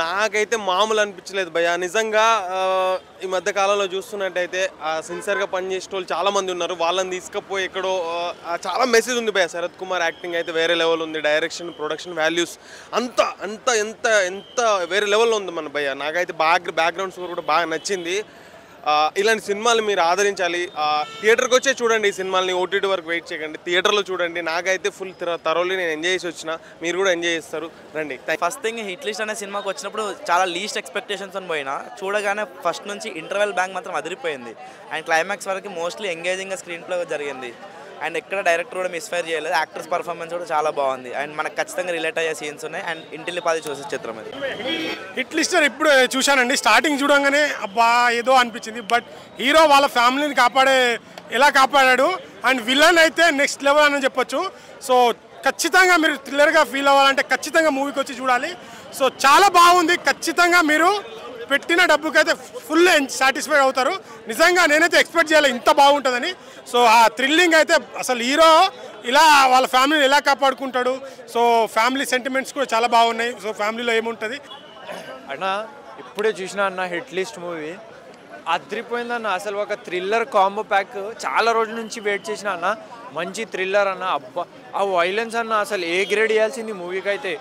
నాకైతే మామూలు అనిపించలేదు భయ్య. నిజంగా ఈ మధ్య కాలంలో చూస్తున్నట్టయితే సిన్సియర్గా పనిచేసే వాళ్ళు చాలామంది ఉన్నారు. వాళ్ళని తీసుకుపోయి ఎక్కడో చాలా మెసేజ్ ఉంది భయ్య. శరత్ కుమార్ యాక్టింగ్ అయితే వేరే లెవెల్ ఉంది. డైరెక్షన్, ప్రొడక్షన్ వాల్యూస్ అంతా అంత ఎంత ఎంత వేరే లెవెల్లో ఉంది మన భయ్య. నాకైతే బ్యాక్గ్రౌండ్ స్కోర్ కూడా బాగా నచ్చింది. ఇలాంటి సినిమాలు మీరు ఆదరించాలి. థియేటర్కి వచ్చే చూడండి ఈ సినిమాలని, ఓటీటీ వరకు వెయిట్ చేయకండి, థియేటర్లో చూడండి. నాకైతే ఫుల్ థరోలీ నేను ఎంజాయ్ చేసి వచ్చిన, మీరు కూడా ఎంజాయ్ చేస్తారు. రండి. ఫస్ట్ థింగ్ హిట్ లిస్ట్ అనే సినిమాకి వచ్చినప్పుడు చాలా లీస్ట్ ఎక్స్పెక్టేషన్స్ అని పోయినా, చూడగానే ఫస్ట్ నుంచి ఇంటర్వెల్ బ్యాంక్ మాత్రం అదిరిపోయింది. అండ్ క్లైమాక్స్ వరకు మోస్ట్లీ ఎంగేజింగ్గా స్క్రీన్ ప్లే జరిగింది. అండ్ ఎక్కడ డైరెక్టర్ కూడా మిస్ఫైర్ చేయలేదు. యాక్టర్స్ పర్ఫార్మెన్స్ కూడా చాలా బాగుంది. అండ్ మనకు ఖచ్చితంగా రిలేట్ అయ్యే సీన్స్ ఉన్నాయి. అండ్ ఇంటిల్లిపాది చూసే చిత్రం అది. హిట్ లిస్టర్ ఇప్పుడు చూశానండి. స్టార్టింగ్ చూడంగానే అబ్బా ఏదో అనిపించింది. బట్ హీరో వాళ్ళ ఫ్యామిలీని ఎలా కాపాడాడు. అండ్ విలన్ అయితే నెక్స్ట్ లెవెల్ అని చెప్పొచ్చు. సో ఖచ్చితంగా మీరు థ్రిల్లర్గా ఫీల్ అవ్వాలంటే ఖచ్చితంగా మూవీకి వచ్చి చూడాలి. సో చాలా బాగుంది. ఖచ్చితంగా మీరు పెట్టిన డబ్బుకైతే ఫుల్ సాటిస్ఫైడ్ అవుతారు. నిజంగా నేనైతే ఎక్స్పెక్ట్ చేయాలి ఇంత బాగుంటుందని. సో ఆ థ్రిల్లింగ్ అయితే అసలు హీరో ఇలా వాళ్ళ ఫ్యామిలీని ఎలా కాపాడుకుంటాడు. సో ఫ్యామిలీ సెంటిమెంట్స్ కూడా చాలా బాగున్నాయి. సో ఫ్యామిలీలో ఏముంటుంది అన్న, ఇప్పుడే చూసినా అన్న హిట్ లిస్ట్ మూవీ అదిరిపోయిందన్న. అసలు ఒక థ్రిల్లర్ కాంబో ప్యాక్ చాలా రోజుల నుంచి వెయిట్ చేసిన అన్న. మంచి థ్రిల్లర్ అన్న. అబ్బా ఆ వైలెన్స్ అన్న అసలు ఏ గ్రేడ్ ఇవ్వాల్సింది మూవీకి. అయితే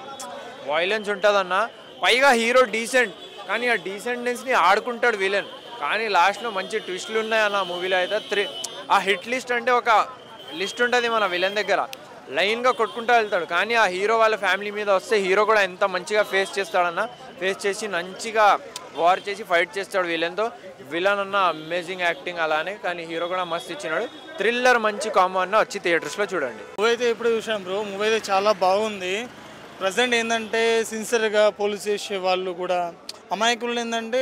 వైలెన్స్ ఉంటుందన్న. పైగా హీరో డీసెంట్, కానీ ఆ డీసెంట్నెస్ని ఆడుకుంటాడు విలన్. కానీ లాస్ట్లో మంచి ట్విస్టులు ఉన్నాయి అన్న మూవీలో అయితే. ఆ హిట్ లిస్ట్ అంటే ఒక లిస్ట్ ఉంటుంది మన విలన్ దగ్గర, లైన్గా కొట్టుకుంటూ వెళ్తాడు. కానీ ఆ హీరో వాళ్ళ ఫ్యామిలీ మీద వస్తే హీరో కూడా ఎంత మంచిగా ఫేస్ చేస్తాడన్న. ఫేస్ చేసి మంచిగా వార్ చేసి ఫైట్ చేస్తాడు విలన్తో. విలన్ అన్న అమేజింగ్ యాక్టింగ్ అలానే, కానీ హీరో కూడా మస్తు ఇచ్చినాడు. థ్రిల్లర్ మంచి కాంబో అన్న. వచ్చి థియేటర్స్లో చూడండి. మూవీ అయితే ఇప్పుడు చూసాం బ్రో. మూవీ అయితే చాలా బాగుంది. ప్రజెంట్ ఏంటంటే సిన్సియర్గా పోలీస్ చేసే వాళ్ళు కూడా అమాయకులు ఏంటంటే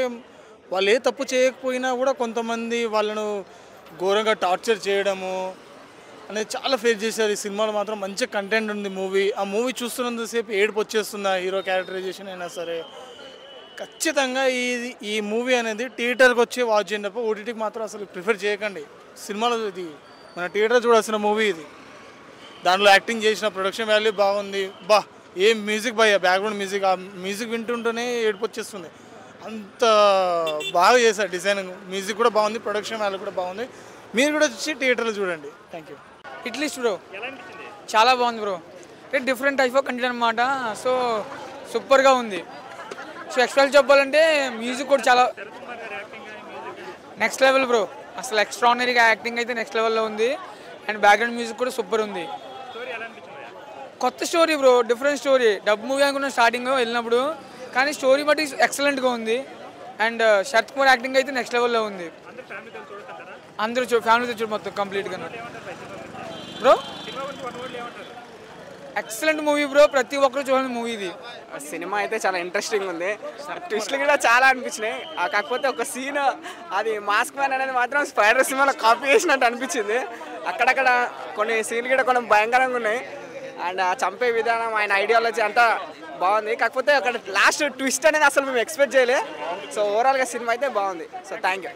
వాళ్ళు ఏ తప్పు చేయకపోయినా కూడా కొంతమంది వాళ్ళను ఘోరంగా టార్చర్ చేయడము అనేది చాలా ఫేస్ చేశారు. ఈ సినిమాలో మాత్రం మంచి కంటెంట్ ఉంది మూవీ. ఆ మూవీ చూస్తున్నంతసేపు ఏడుపు వచ్చేస్తుంది. ఆ హీరో క్యారెక్టరైజేషన్ అయినా సరే. ఖచ్చితంగా ఈ మూవీ అనేది థియేటర్కి వచ్చి వాచ్ చేయండి. ఓటీటీకి మాత్రం అసలు ప్రిఫర్ చేయకండి. సినిమాలో ఇది మన థియేటర్ చూడాల్సిన మూవీ ఇది. దాంట్లో యాక్టింగ్ చేసిన ప్రొడక్షన్ వాల్యూ బాగుంది. ఏం మ్యూజిక్ భయ్య, బ్యాక్గ్రౌండ్ మ్యూజిక్. ఆ మ్యూజిక్ వింటుంటేనే ఏడుపు వచ్చేస్తుంది. అంత బాగా చేశారు డిజైనింగ్. మ్యూజిక్ కూడా బాగుంది, ప్రొడక్షన్ వాల్యూ కూడా బాగుంది. మీరు కూడా వచ్చి థియేటర్లో చూడండి. Thank you. Hit list bro చాలా బాగుంది bro. Different type of content అనమాట. సో సూపర్గా ఉంది. సో ఎక్స్పెక్ట్ చెప్పాలంటే మ్యూజిక్ కూడా చాలా నెక్స్ట్ లెవెల్ బ్రో. అసలు ఎక్స్ట్రాడినరీగా యాక్టింగ్ అయితే నెక్స్ట్ లెవెల్లో ఉంది. అండ్ బ్యాక్గ్రౌండ్ మ్యూజిక్ కూడా సూపర్ ఉంది. కొత్త story bro, different story. Dub movie అనుకున్న స్టార్టింగ్లో వెళ్ళినప్పుడు, కానీ స్టోరీ బట్టి ఎక్సలెంట్గా ఉంది. అండ్ శరత్ కుమార్ యాక్టింగ్ అయితే నెక్స్ట్ లెవెల్లో ఉంది. అందరూ ఫ్యామిలీతో చూడు మొత్తం కంప్లీట్గా బ్రో. Excellent movie bro. ప్రతి ఒక్కరు చూడాలి మూవీ ఇది. సినిమా అయితే చాలా ఇంట్రెస్టింగ్ ఉంది. ట్విస్ట్లు కూడా చాలా అనిపించినాయి. కాకపోతే ఒక సీన్, అది మాస్క్ మ్యాన్ అనేది మాత్రం స్పైడర్ సినిమాలో కాపీ చేసినట్టు అనిపించింది. అక్కడక్కడ కొన్ని సీన్లు కూడా కొన్ని భయంకరంగా ఉన్నాయి. అండ్ ఆ చంపే విధానం, ఆయన ఐడియాలజీ అంతా బాగుంది. కాకపోతే అక్కడ లాస్ట్ ట్విస్ట్ అనేది అసలు మేము ఎక్స్పెక్ట్ చేయలేదు. సో ఓవరాల్గా సినిమా అయితే బాగుంది. సో థ్యాంక్ యూ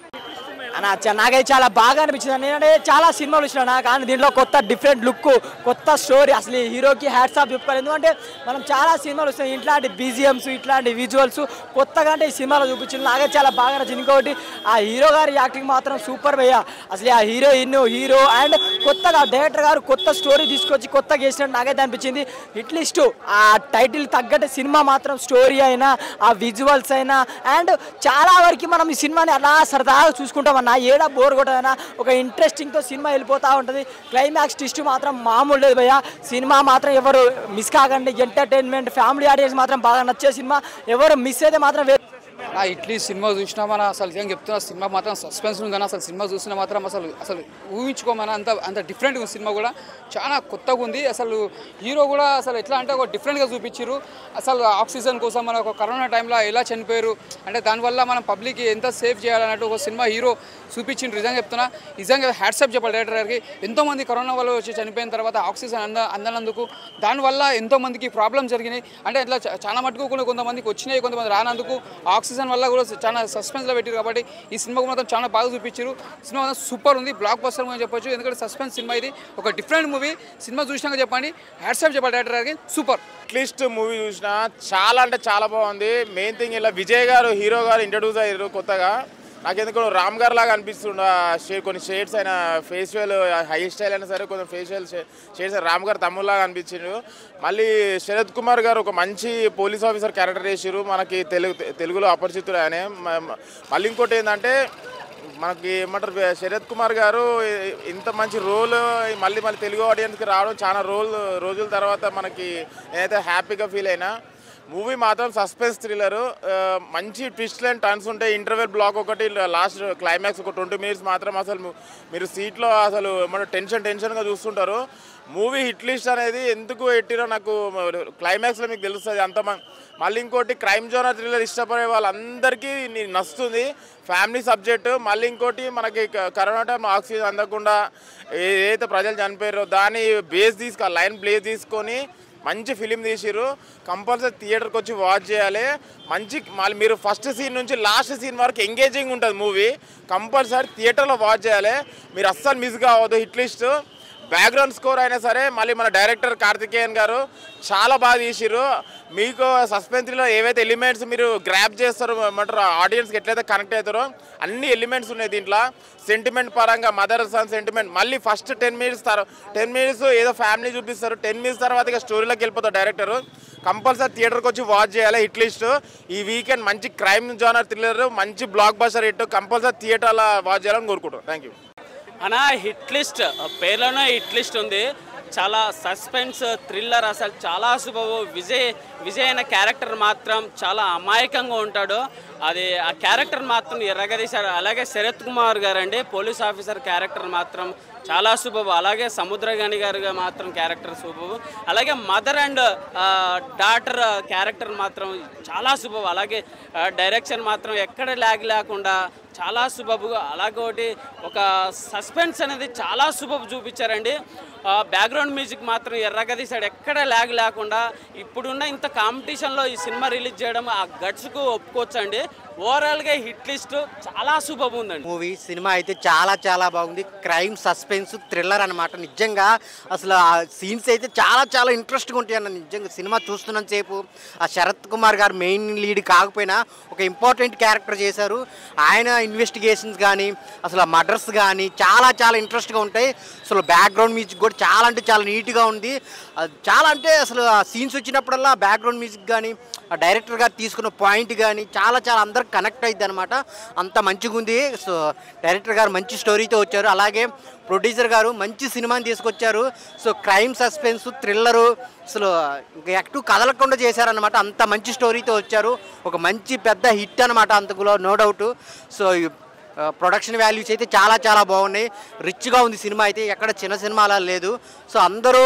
అన్న. నాకైతే చాలా బాగా అనిపించింది. నేనంటే చాలా సినిమాలు వచ్చినా, కానీ దీంట్లో కొత్త డిఫరెంట్ లుక్, కొత్త స్టోరీ. అసలు ఈ హీరోకి హ్యాట్స్ ఆఫ్ చెప్పుకోవాలి. ఎందుకంటే మనం చాలా సినిమాలు వస్తాయి, ఇట్లాంటి బీజిఎమ్స్, ఇట్లాంటి విజువల్స్ కొత్తగా అంటే ఈ సినిమాలో చూపించింది. నాకైతే చాలా బాగా నచ్చింది. ఇంకొకటి ఆ హీరో గారి యాక్టింగ్ మాత్రం సూపర్ భయ్య. అసలు ఆ హీరో అండ్ కొత్తగా డైరెక్టర్ గారు కొత్త స్టోరీ తీసుకొచ్చి కొత్తగా చేసినట్టు నాకైతే అనిపించింది. హిట్ లిస్ట్ ఆ టైటిల్ తగ్గట్టు సినిమా మాత్రం స్టోరీ అయినా, ఆ విజువల్స్ అయినా, అండ్ చాలా వరకు మనం ఈ సినిమాని అలా సరదాగా చూసుకుంటాం. ఏడా బోర్ కొట్టదన్నా, ఒక ఇంట్రెస్టింగ్తో సినిమా వెళ్ళిపోతూ ఉంటుంది. క్లైమాక్స్ ట్విస్ట్ మాత్రం మామూలు లేదు భయ్య. సినిమా మాత్రం ఎవరు మిస్ కాకండి. ఎంటర్టైన్మెంట్, ఫ్యామిలీ ఆడియన్స్ మాత్రం బాగా నచ్చే సినిమా. ఎవరు మిస్ అయితే మాత్రం ఇట్లీ సినిమా చూసినా మన అసలు ఏం చెప్తున్నా, సినిమా మాత్రం సస్పెన్స్ ఉందని అసలు సినిమా చూసినా మాత్రం అసలు ఊహించుకోమని అంత డిఫరెంట్గా ఉంది. సినిమా కూడా చాలా కొత్తగా ఉంది. అసలు హీరో కూడా అసలు ఎట్లా అంటే ఒక డిఫరెంట్గా చూపించారు. అసలు ఆక్సిజన్ కోసం మన ఒక కరోనా టైంలో ఎలా చనిపోయారు అంటే దానివల్ల మనం పబ్లిక్ ఎంత సేవ్ చేయాలన్నట్టు ఒక సినిమా హీరో చూపించిండ్రు. నిజంగా చెప్తున్నా, నిజంగా హ్యాట్సాప్ చెప్పాలి డైరెక్టర్ గారికి. ఎంతోమంది కరోనా వల్ల వచ్చి చనిపోయిన తర్వాత ఆక్సిజన్ అందనందుకు, దానివల్ల ఎంతోమందికి ప్రాబ్లమ్స్ జరిగినాయి. అంటే ఇట్లా చాలా మటుకు కొంతమందికి వచ్చినాయి, కొంతమంది రానందుకు ఆక్సిజన్ సీజన్ వల్ల కూడా చాలా సస్పెన్స్లో పెట్టారు కాబట్టి ఈ సినిమాకు మాత్రం చాలా బాగా చూపించారు. సినిమా మాత్రం సూపర్ ఉంది, బ్లాక్ బస్టర్ అని చెప్పొచ్చు. ఎందుకంటే సస్పెన్స్ సినిమా ఇది, ఒక డిఫరెంట్ మూవీ. సినిమా చూసినాక చెప్పండి, హ్యాట్స్ ఆఫ్ చెప్పాలి డైరెక్టర్ గారికి, సూపర్. అట్లీస్ట్ మూవీ చూసిన చాలా అంటే చాలా బాగుంది. మెయిన్ థింగ్ ఇలా విజయ్ గారు హీరో గారు ఇంట్రడ్యూస్ అయ్యారు కొత్తగా. నాకు ఎందుకు రామ్ గారు లాగా అనిపిస్తుండే కొన్ని షేడ్స్ అయినా ఫేషియల్ హెయిర్ స్టైల్ అయినా సరే కొంచెం ఫేషియల్ షేడ్స్ రామ్ గారు తమ్ముళ్ళలాగా అనిపించిండు. మళ్ళీ శరత్ కుమార్ గారు ఒక మంచి పోలీస్ ఆఫీసర్ క్యారెక్టర్ చేసారు, మనకి తెలుగులో అపరిచితుడు ఆయన. మళ్ళీ ఇంకోటి ఏంటంటే మనకి ఏమంటారు శరత్ కుమార్ గారు ఇంత మంచి రోల్ మళ్ళీ తెలుగు ఆడియన్స్కి రావడం చాలా రోజుల తర్వాత మనకి నేనైతే హ్యాపీగా ఫీల్ అయినా. మూవీ మాత్రం సస్పెన్స్ థ్రిల్లరు, మంచి ట్విస్ట్ అండ్ టర్న్స్ ఉంటాయి. ఇంటర్వెల్ బ్లాక్ ఒకటి, లాస్ట్ క్లైమాక్స్ ఒక 20 minutes మాత్రం అసలు మీరు సీట్లో అసలు మన టెన్షన్గా చూస్తుంటారు. మూవీ హిట్ లిస్ట్ అనేది ఎందుకు పెట్టిరో నాకు క్లైమాక్స్లో మీకు తెలుస్తుంది అంత. మళ్ళీ ఇంకోటి క్రైమ్ జోనర్ థ్రిల్లర్ ఇష్టపడే వాళ్ళందరికీ నచ్చుతుంది, ఫ్యామిలీ సబ్జెక్టు. మళ్ళీ ఇంకోటి మనకి కరోనా టైం ఆక్సిజన్ అందకుండా ఏదైతే ప్రజలు చనిపోయారో దాన్ని లైన్ బేస్ తీసుకొని మంచి ఫిలిం తీసిరు. కంపల్సరీ థియేటర్కి వచ్చి వాచ్ చేయాలి. మళ్ళీ మీరు ఫస్ట్ సీన్ నుంచి లాస్ట్ సీన్ వరకు ఎంగేజింగ్ ఉంటుంది మూవీ. కంపల్సరీ థియేటర్లో వాచ్ చేయాలి, మీరు అస్సలు మిస్ కావద్దు. హిట్ లిస్ట్ బ్యాక్గ్రౌండ్ స్కోర్ అయినా సరే మళ్ళీ మన డైరెక్టర్ కార్తికేయన్ గారు చాలా బాగా తీసిరు. మీకు సస్పెన్స్లో ఏవైతే ఎలిమెంట్స్ మీరు గ్రాప్ చేస్తారో ఏమంటారు ఆడియన్స్కి ఎట్లయితే కనెక్ట్ అవుతారో అన్ని ఎలిమెంట్స్ ఉన్నాయి దీంట్లో. సెంటిమెంట్ పరంగా మదర్ సన్ సెంటిమెంట్. మళ్ళీ ఫస్ట్ 10 minutes ఏదో ఫ్యామిలీ చూపిస్తారు, 10 minutes తర్వాత ఇక స్టోరీలోకి వెళ్ళిపోతారు డైరెక్టర్. కంపల్సరీ థియేటర్కి వచ్చి వాచ్ చేయాలి. హిట్ లిస్ట్ ఈ వీకెండ్ మంచి క్రైమ్ జోనర్ థ్రిల్లర్, మంచి బ్లాక్ బస్టర్ హిట్. కంపల్సరీ థియేటర్లో వాచ్ చేయాలని కోరుకుంటాను. థ్యాంక్ యూ అన్నా. హిట్ లిస్ట్ పేర్లోనే హిట్ లిస్ట్ ఉంది, చాలా సస్పెన్స్ థ్రిల్లర్, అసలు చాలా సూపర్. విజయ్ అనే క్యారెక్టర్ మాత్రం చాలా అమాయకంగా ఉంటాడు, అది ఆ క్యారెక్టర్ మాత్రం ఎర్రగదీశాడు. అలాగే శరత్ కుమార్ గారు అండి పోలీస్ ఆఫీసర్ క్యారెక్టర్ మాత్రం చాలా సూపర్. అలాగే సముద్రగని గారుగా మాత్రం క్యారెక్టర్ సూపర్. అలాగే మదర్ అండ్ డాటర్ క్యారెక్టర్ మాత్రం చాలా సూపర్. అలాగే డైరెక్షన్ మాత్రం ఎక్కడ ల్యాగ్ లేకుండా చాలా సూపర్. అలాగోటి ఒక సస్పెన్స్ అనేది చాలా సూపర్ చూపించారండి. బ్యాక్గ్రౌండ్ మ్యూజిక్ మాత్రం ఎర్రగదీశాడు, ఎక్కడ ల్యాగ్ లేకుండా. ఇప్పుడున్న ఇంత కాంపిటీషన్లో ఈ సినిమా రిలీజ్ చేయడం ఆ గట్స్కు ఒప్పుకోవచ్చండి. ఓవరాల్గా హిట్ లిస్ట్ చాలా సూపర్ ఉందండి. మూవీ సినిమా అయితే చాలా చాలా బాగుంది. క్రైమ్ సస్పెన్స్ థ్రిల్లర్ అనమాట. నిజంగా అసలు ఆ సీన్స్ అయితే చాలా ఇంట్రెస్ట్గా ఉంటాయి అన్న. నిజంగా సినిమా చూస్తున్నంత సేపు ఆ శరత్ కుమార్ గారు మెయిన్ లీడ్ కాకపోయినా ఒక ఇంపార్టెంట్ క్యారెక్టర్ చేశారు. ఆయన ఇన్వెస్టిగేషన్స్ కానీ అసలు ఆ మర్డర్స్ కానీ చాలా ఇంట్రెస్ట్గా ఉంటాయి. అసలు బ్యాక్గ్రౌండ్ మ్యూజిక్ కూడా చాలా అంటే చాలా నీట్గా ఉంది. చాలా అంటే అసలు ఆ సీన్స్ వచ్చినప్పుడల్లా బ్యాక్గ్రౌండ్ మ్యూజిక్ కానీ ఆ డైరెక్టర్ గారు తీసుకున్న పాయింట్ కానీ చాలా అందరికి కనెక్ట్ అయ్యింది అనమాట. అంత మంచిగా ఉంది. సో డైరెక్టర్ గారు మంచి స్టోరీతో వచ్చారు. అలాగే ప్రొడ్యూసర్ గారు మంచి సినిమాని తీసుకొచ్చారు. సో క్రైమ్ సస్పెన్స్ థ్రిల్లరు అసలు ఎక్కువ కదలకుండా చేశారనమాట. అంత మంచి స్టోరీతో వచ్చారు. ఒక మంచి పెద్ద హిట్ అనమాట అంతకులో, no doubt. So production values అయితే చాలా బాగున్నాయి. రిచ్గా ఉంది సినిమా అయితే, ఎక్కడ చిన్న సినిమా అలా లేదు. సో అందరూ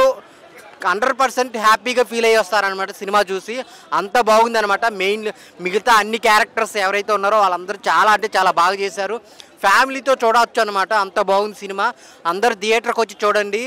100% హ్యాపీగా ఫీల్ అయ్యి వస్తారనమాట సినిమా చూసి. అంత బాగుంది అనమాట. మెయిన్ మిగతా అన్ని క్యారెక్టర్స్ ఎవరైతే ఉన్నారో వాళ్ళందరూ చాలా అంటే చాలా బాగా చేశారు. ఫ్యామిలీతో చూడవచ్చు అనమాట. అంత బాగుంది సినిమా. అందరు థియేటర్కి వచ్చి చూడండి.